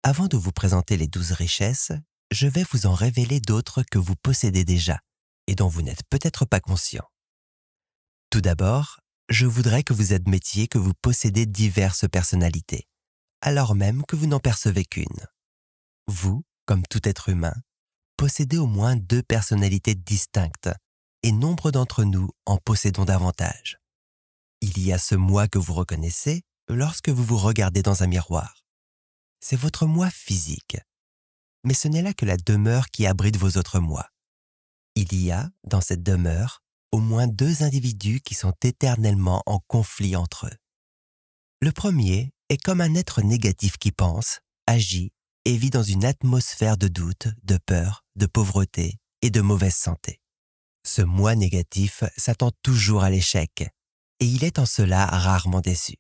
Avant de vous présenter les 12 richesses, je vais vous en révéler d'autres que vous possédez déjà et dont vous n'êtes peut-être pas conscient. Tout d'abord, je voudrais que vous admettiez que vous possédez diverses personnalités, alors même que vous n'en percevez qu'une. Vous, comme tout être humain, possédez au moins 2 personnalités distinctes et nombre d'entre nous en possédons davantage. Il y a ce moi que vous reconnaissez lorsque vous vous regardez dans un miroir. C'est votre moi physique. Mais ce n'est là que la demeure qui abrite vos autres moi. Il y a, dans cette demeure, au moins 2 individus qui sont éternellement en conflit entre eux. Le premier est comme un être négatif qui pense, agit et vit dans une atmosphère de doute, de peur, de pauvreté et de mauvaise santé. Ce moi négatif s'attend toujours à l'échec et il est en cela rarement déçu.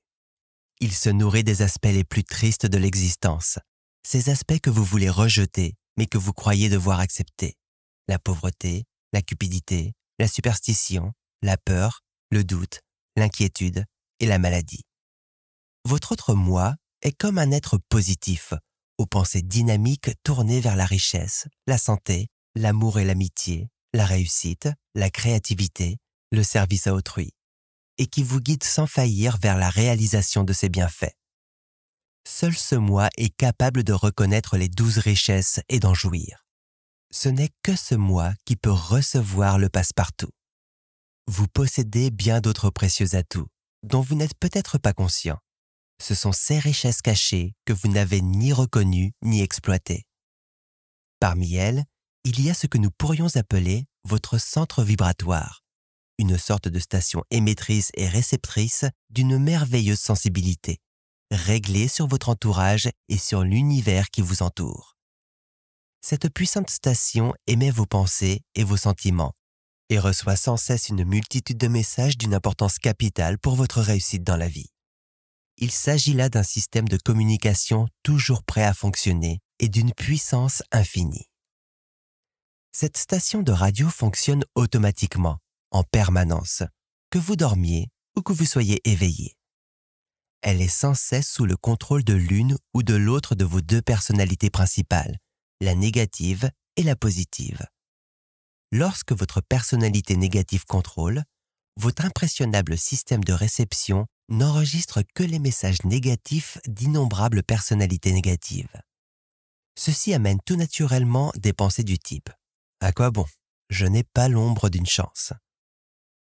Il se nourrit des aspects les plus tristes de l'existence, ces aspects que vous voulez rejeter mais que vous croyez devoir accepter. La pauvreté, la cupidité, la superstition, la peur, le doute, l'inquiétude et la maladie. Votre autre moi est comme un être positif, aux pensées dynamiques tournées vers la richesse, la santé, l'amour et l'amitié, la réussite, la créativité, le service à autrui, et qui vous guide sans faillir vers la réalisation de ses bienfaits. Seul ce moi est capable de reconnaître les 12 richesses et d'en jouir. Ce n'est que ce moi qui peut recevoir le passe-partout. Vous possédez bien d'autres précieux atouts, dont vous n'êtes peut-être pas conscient. Ce sont ces richesses cachées que vous n'avez ni reconnues ni exploitées. Parmi elles, il y a ce que nous pourrions appeler votre centre vibratoire, une sorte de station émettrice et réceptrice d'une merveilleuse sensibilité, réglée sur votre entourage et sur l'univers qui vous entoure. Cette puissante station émet vos pensées et vos sentiments et reçoit sans cesse une multitude de messages d'une importance capitale pour votre réussite dans la vie. Il s'agit là d'un système de communication toujours prêt à fonctionner et d'une puissance infinie. Cette station de radio fonctionne automatiquement, en permanence, que vous dormiez ou que vous soyez éveillé. Elle est sans cesse sous le contrôle de l'une ou de l'autre de vos 2 personnalités principales, la négative et la positive. Lorsque votre personnalité négative contrôle, votre impressionnable système de réception n'enregistre que les messages négatifs d'innombrables personnalités négatives. Ceci amène tout naturellement des pensées du type « À quoi bon? Je n'ai pas l'ombre d'une chance ».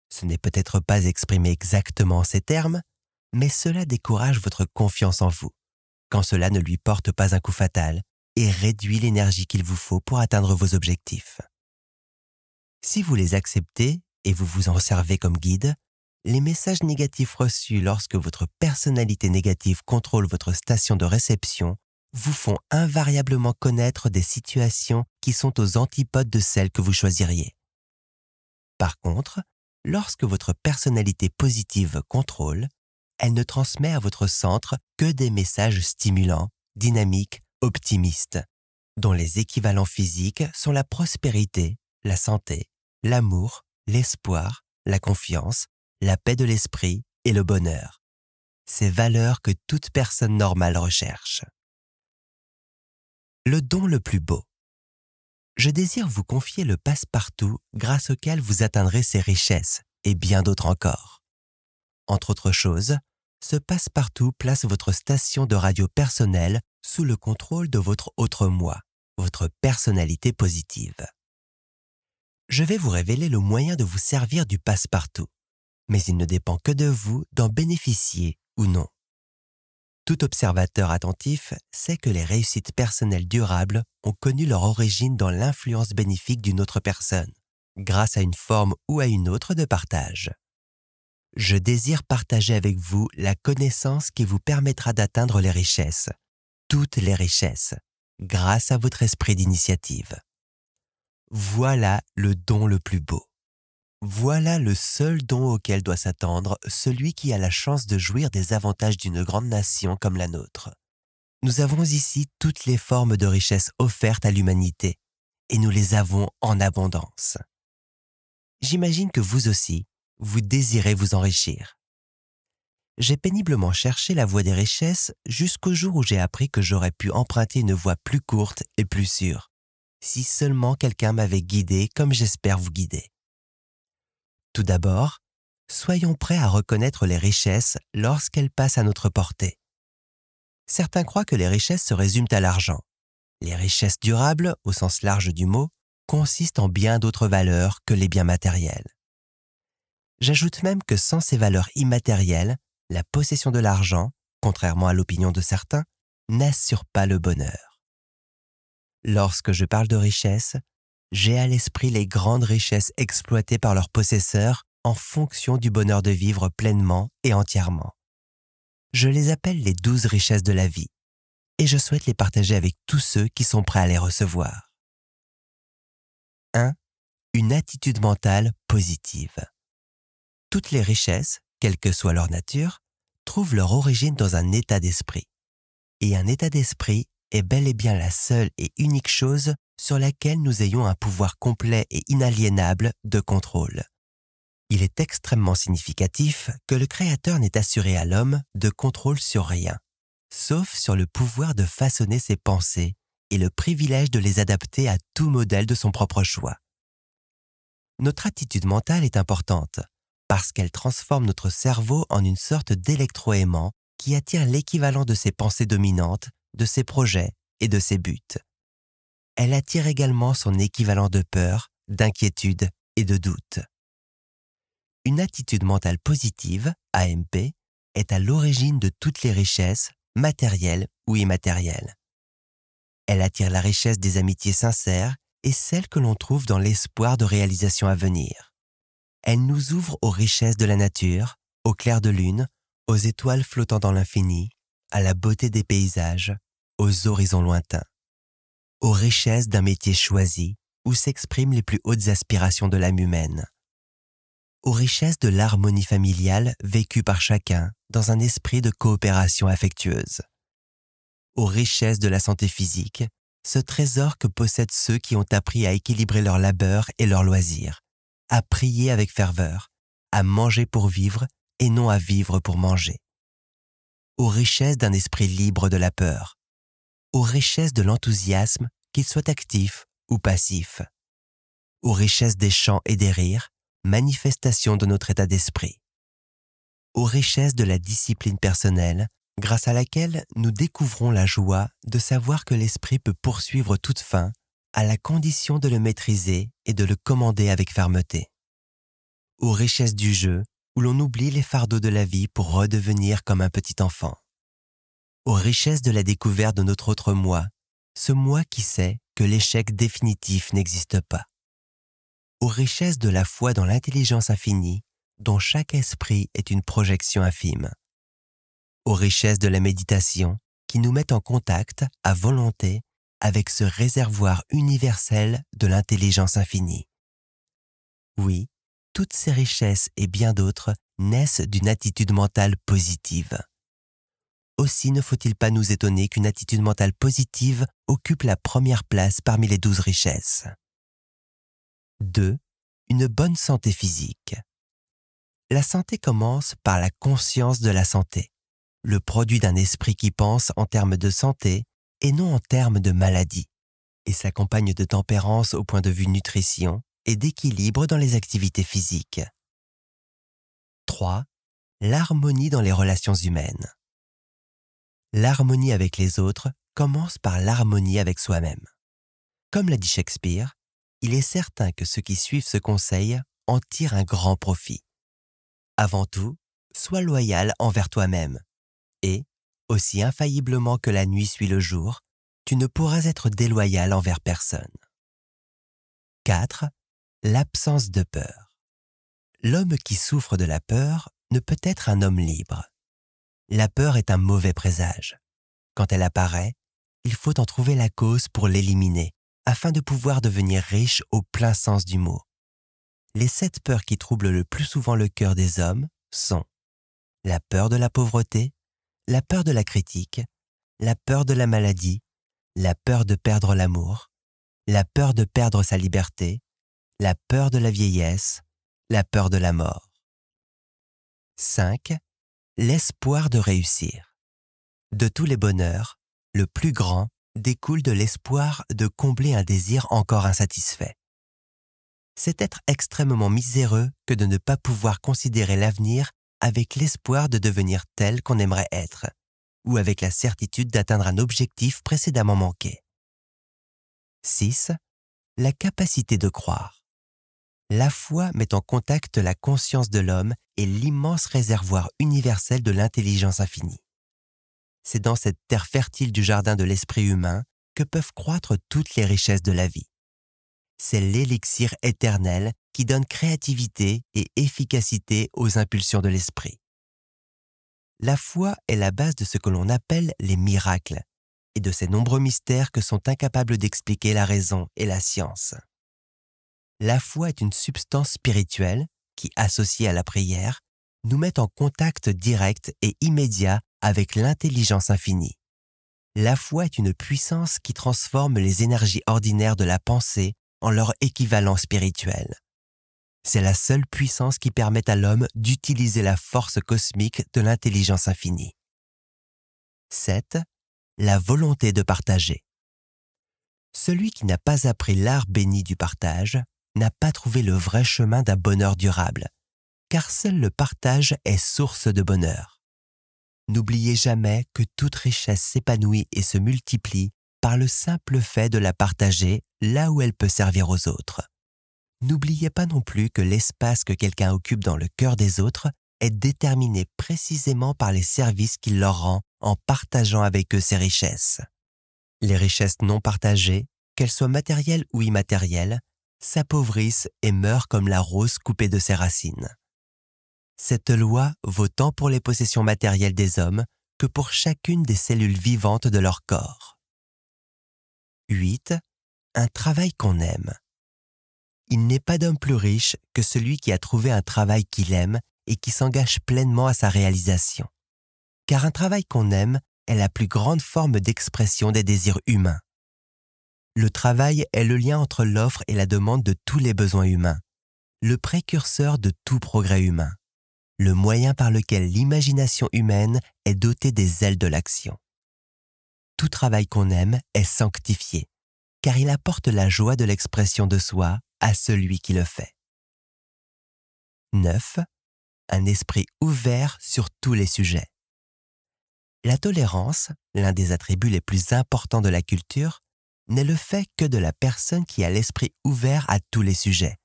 Ce n'est peut-être pas exprimé exactement en ces termes, mais cela décourage votre confiance en vous, quand cela ne lui porte pas un coup fatal et réduit l'énergie qu'il vous faut pour atteindre vos objectifs. Si vous les acceptez et vous vous en servez comme guide, les messages négatifs reçus lorsque votre personnalité négative contrôle votre station de réception vous font invariablement connaître des situations qui sont aux antipodes de celles que vous choisiriez. Par contre, lorsque votre personnalité positive contrôle, elle ne transmet à votre centre que des messages stimulants, dynamiques, optimistes, dont les équivalents physiques sont la prospérité, la santé, l'amour, l'espoir, la confiance, la paix de l'esprit et le bonheur. Ces valeurs que toute personne normale recherche. Le don le plus beau. Je désire vous confier le passe-partout grâce auquel vous atteindrez ces richesses et bien d'autres encore. Entre autres choses, ce passe-partout place votre station de radio personnelle sous le contrôle de votre autre moi, votre personnalité positive. Je vais vous révéler le moyen de vous servir du passe-partout, mais il ne dépend que de vous d'en bénéficier ou non. Tout observateur attentif sait que les réussites personnelles durables ont connu leur origine dans l'influence bénéfique d'une autre personne, grâce à une forme ou à une autre de partage. Je désire partager avec vous la connaissance qui vous permettra d'atteindre les richesses, toutes les richesses, grâce à votre esprit d'initiative. Voilà le don le plus beau. Voilà le seul don auquel doit s'attendre celui qui a la chance de jouir des avantages d'une grande nation comme la nôtre. Nous avons ici toutes les formes de richesse offertes à l'humanité, et nous les avons en abondance. J'imagine que vous aussi, vous désirez vous enrichir. J'ai péniblement cherché la voie des richesses jusqu'au jour où j'ai appris que j'aurais pu emprunter une voie plus courte et plus sûre, si seulement quelqu'un m'avait guidé comme j'espère vous guider. Tout d'abord, soyons prêts à reconnaître les richesses lorsqu'elles passent à notre portée. Certains croient que les richesses se résument à l'argent. Les richesses durables, au sens large du mot, consistent en bien d'autres valeurs que les biens matériels. J'ajoute même que sans ces valeurs immatérielles, la possession de l'argent, contrairement à l'opinion de certains, n'assure pas le bonheur. Lorsque je parle de richesse, j'ai à l'esprit les grandes richesses exploitées par leurs possesseurs en fonction du bonheur de vivre pleinement et entièrement. Je les appelle les 12 richesses de la vie, et je souhaite les partager avec tous ceux qui sont prêts à les recevoir. 1. Une attitude mentale positive. Toutes les richesses, quelle que soit leur nature, trouvent leur origine dans un état d'esprit. Et un état d'esprit est bel et bien la seule et unique chose sur laquelle nous ayons un pouvoir complet et inaliénable de contrôle. Il est extrêmement significatif que le Créateur n'ait assuré à l'homme de contrôle sur rien, sauf sur le pouvoir de façonner ses pensées et le privilège de les adapter à tout modèle de son propre choix. Notre attitude mentale est importante parce qu'elle transforme notre cerveau en une sorte d'électroaimant qui attire l'équivalent de ses pensées dominantes, de ses projets et de ses buts. Elle attire également son équivalent de peur, d'inquiétude et de doute. Une attitude mentale positive, AMP, est à l'origine de toutes les richesses, matérielles ou immatérielles. Elle attire la richesse des amitiés sincères et celle que l'on trouve dans l'espoir de réalisation à venir. Elle nous ouvre aux richesses de la nature, au clair de lune, aux étoiles flottant dans l'infini, à la beauté des paysages, aux horizons lointains, aux richesses d'un métier choisi où s'expriment les plus hautes aspirations de l'âme humaine, aux richesses de l'harmonie familiale vécue par chacun dans un esprit de coopération affectueuse, aux richesses de la santé physique, ce trésor que possèdent ceux qui ont appris à équilibrer leur labeur et leurs loisirs, à prier avec ferveur, à manger pour vivre et non à vivre pour manger, aux richesses d'un esprit libre de la peur, aux richesses de l'enthousiasme, qu'il soit actif ou passif, aux richesses des chants et des rires, manifestation de notre état d'esprit, aux richesses de la discipline personnelle, grâce à laquelle nous découvrons la joie de savoir que l'esprit peut poursuivre toute fin, à la condition de le maîtriser et de le commander avec fermeté, aux richesses du jeu, où l'on oublie les fardeaux de la vie pour redevenir comme un petit enfant, aux richesses de la découverte de notre autre moi, ce moi qui sait que l'échec définitif n'existe pas, aux richesses de la foi dans l'intelligence infinie, dont chaque esprit est une projection infime, aux richesses de la méditation qui nous mettent en contact, à volonté, avec ce réservoir universel de l'intelligence infinie. Oui, toutes ces richesses et bien d'autres naissent d'une attitude mentale positive. Aussi ne faut-il pas nous étonner qu'une attitude mentale positive occupe la première place parmi les 12 richesses. 2. Une bonne santé physique. La santé commence par la conscience de la santé, le produit d'un esprit qui pense en termes de santé et non en termes de maladie, et s'accompagne de tempérance au point de vue nutrition et d'équilibre dans les activités physiques. 3. L'harmonie dans les relations humaines. L'harmonie avec les autres commence par l'harmonie avec soi-même. Comme l'a dit Shakespeare, il est certain que ceux qui suivent ce conseil en tirent un grand profit. Avant tout, sois loyal envers toi-même et, aussi infailliblement que la nuit suit le jour, tu ne pourras être déloyal envers personne. 4. L'absence de peur. L'homme qui souffre de la peur ne peut être un homme libre. La peur est un mauvais présage. Quand elle apparaît, il faut en trouver la cause pour l'éliminer, afin de pouvoir devenir riche au plein sens du mot. Les 7 peurs qui troublent le plus souvent le cœur des hommes sont la peur de la pauvreté, la peur de la critique, la peur de la maladie, la peur de perdre l'amour, la peur de perdre sa liberté, la peur de la vieillesse, la peur de la mort. 5. l'espoir de réussir. De tous les bonheurs, le plus grand découle de l'espoir de combler un désir encore insatisfait. C'est être extrêmement miséreux que de ne pas pouvoir considérer l'avenir avec l'espoir de devenir tel qu'on aimerait être, ou avec la certitude d'atteindre un objectif précédemment manqué. 6. La capacité de croire. La foi met en contact la conscience de l'homme et l'immense réservoir universel de l'intelligence infinie. C'est dans cette terre fertile du jardin de l'esprit humain que peuvent croître toutes les richesses de la vie. C'est l'élixir éternel qui donne créativité et efficacité aux impulsions de l'esprit. La foi est la base de ce que l'on appelle les miracles et de ces nombreux mystères que sont incapables d'expliquer la raison et la science. La foi est une substance spirituelle qui, associée à la prière, nous met en contact direct et immédiat avec l'intelligence infinie. La foi est une puissance qui transforme les énergies ordinaires de la pensée en leur équivalent spirituel. C'est la seule puissance qui permet à l'homme d'utiliser la force cosmique de l'intelligence infinie. 7. La volonté de partager. Celui qui n'a pas appris l'art béni du partage n'a pas trouvé le vrai chemin d'un bonheur durable, car seul le partage est source de bonheur. N'oubliez jamais que toute richesse s'épanouit et se multiplie par le simple fait de la partager là où elle peut servir aux autres. N'oubliez pas non plus que l'espace que quelqu'un occupe dans le cœur des autres est déterminé précisément par les services qu'il leur rend en partageant avec eux ses richesses. Les richesses non partagées, qu'elles soient matérielles ou immatérielles, s'appauvrissent et meurent comme la rose coupée de ses racines. Cette loi vaut tant pour les possessions matérielles des hommes que pour chacune des cellules vivantes de leur corps. 8. Un travail qu'on aime. Il n'est pas d'homme plus riche que celui qui a trouvé un travail qu'il aime et qui s'engage pleinement à sa réalisation. Car un travail qu'on aime est la plus grande forme d'expression des désirs humains. Le travail est le lien entre l'offre et la demande de tous les besoins humains, le précurseur de tout progrès humain, le moyen par lequel l'imagination humaine est dotée des ailes de l'action. Tout travail qu'on aime est sanctifié, car il apporte la joie de l'expression de soi à celui qui le fait. 9. Un esprit ouvert sur tous les sujets. La tolérance, l'un des attributs les plus importants de la culture, n'est le fait que de la personne qui a l'esprit ouvert à tous les sujets,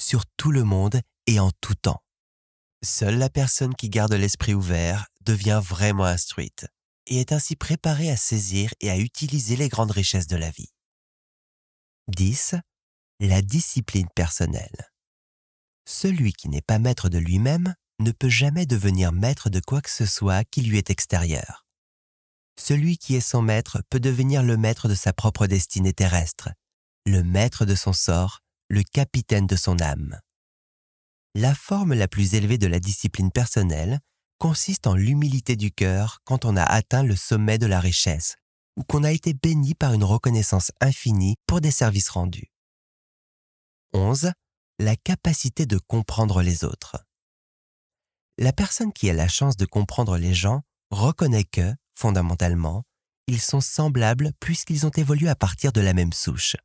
sur tout le monde et en tout temps. Seule la personne qui garde l'esprit ouvert devient vraiment instruite et est ainsi préparée à saisir et à utiliser les grandes richesses de la vie. 10. La discipline personnelle. Celui qui n'est pas maître de lui-même ne peut jamais devenir maître de quoi que ce soit qui lui est extérieur. Celui qui est son maître peut devenir le maître de sa propre destinée terrestre, le maître de son sort, le capitaine de son âme. La forme la plus élevée de la discipline personnelle consiste en l'humilité du cœur quand on a atteint le sommet de la richesse ou qu'on a été béni par une reconnaissance infinie pour des services rendus. 11. La capacité de comprendre les autres. La personne qui a la chance de comprendre les gens reconnaît que, fondamentalement, ils sont semblables puisqu'ils ont évolué à partir de la même souche,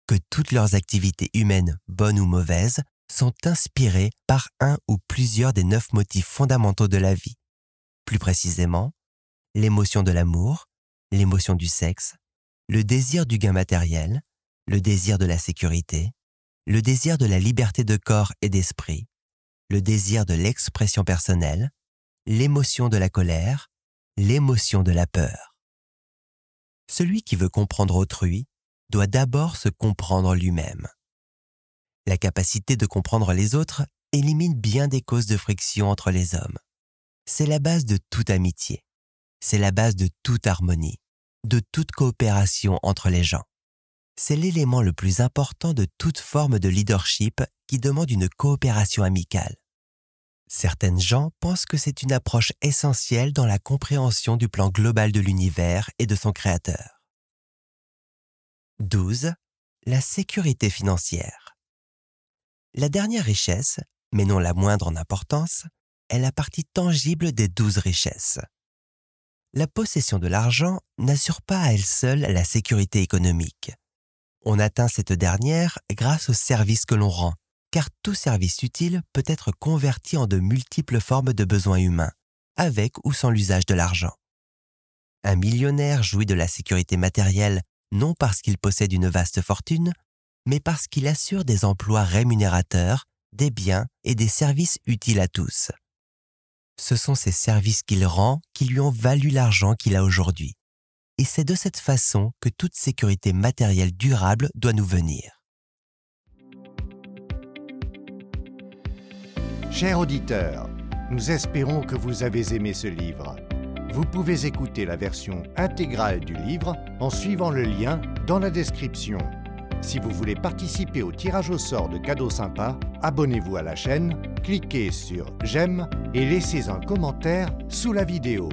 que toutes leurs activités humaines, bonnes ou mauvaises, sont inspirées par un ou plusieurs des 9 motifs fondamentaux de la vie. Plus précisément, l'émotion de l'amour, l'émotion du sexe, le désir du gain matériel, le désir de la sécurité, le désir de la liberté de corps et d'esprit, le désir de l'expression personnelle, l'émotion de la colère, l'émotion de la peur. Celui qui veut comprendre autrui doit d'abord se comprendre lui-même. La capacité de comprendre les autres élimine bien des causes de friction entre les hommes. C'est la base de toute amitié. C'est la base de toute harmonie, de toute coopération entre les gens. C'est l'élément le plus important de toute forme de leadership qui demande une coopération amicale. Certaines gens pensent que c'est une approche essentielle dans la compréhension du plan global de l'univers et de son créateur. 12. La sécurité financière. La dernière richesse, mais non la moindre en importance, est la partie tangible des 12 richesses. La possession de l'argent n'assure pas à elle seule la sécurité économique. On atteint cette dernière grâce aux services que l'on rend, car tout service utile peut être converti en de multiples formes de besoins humains, avec ou sans l'usage de l'argent. Un millionnaire jouit de la sécurité matérielle non parce qu'il possède une vaste fortune, mais parce qu'il assure des emplois rémunérateurs, des biens et des services utiles à tous. Ce sont ces services qu'il rend qui lui ont valu l'argent qu'il a aujourd'hui. Et c'est de cette façon que toute sécurité matérielle durable doit nous venir. Chers auditeurs, nous espérons que vous avez aimé ce livre. Vous pouvez écouter la version intégrale du livre en suivant le lien dans la description. Si vous voulez participer au tirage au sort de cadeaux sympas, abonnez-vous à la chaîne, cliquez sur « J'aime » et laissez un commentaire sous la vidéo.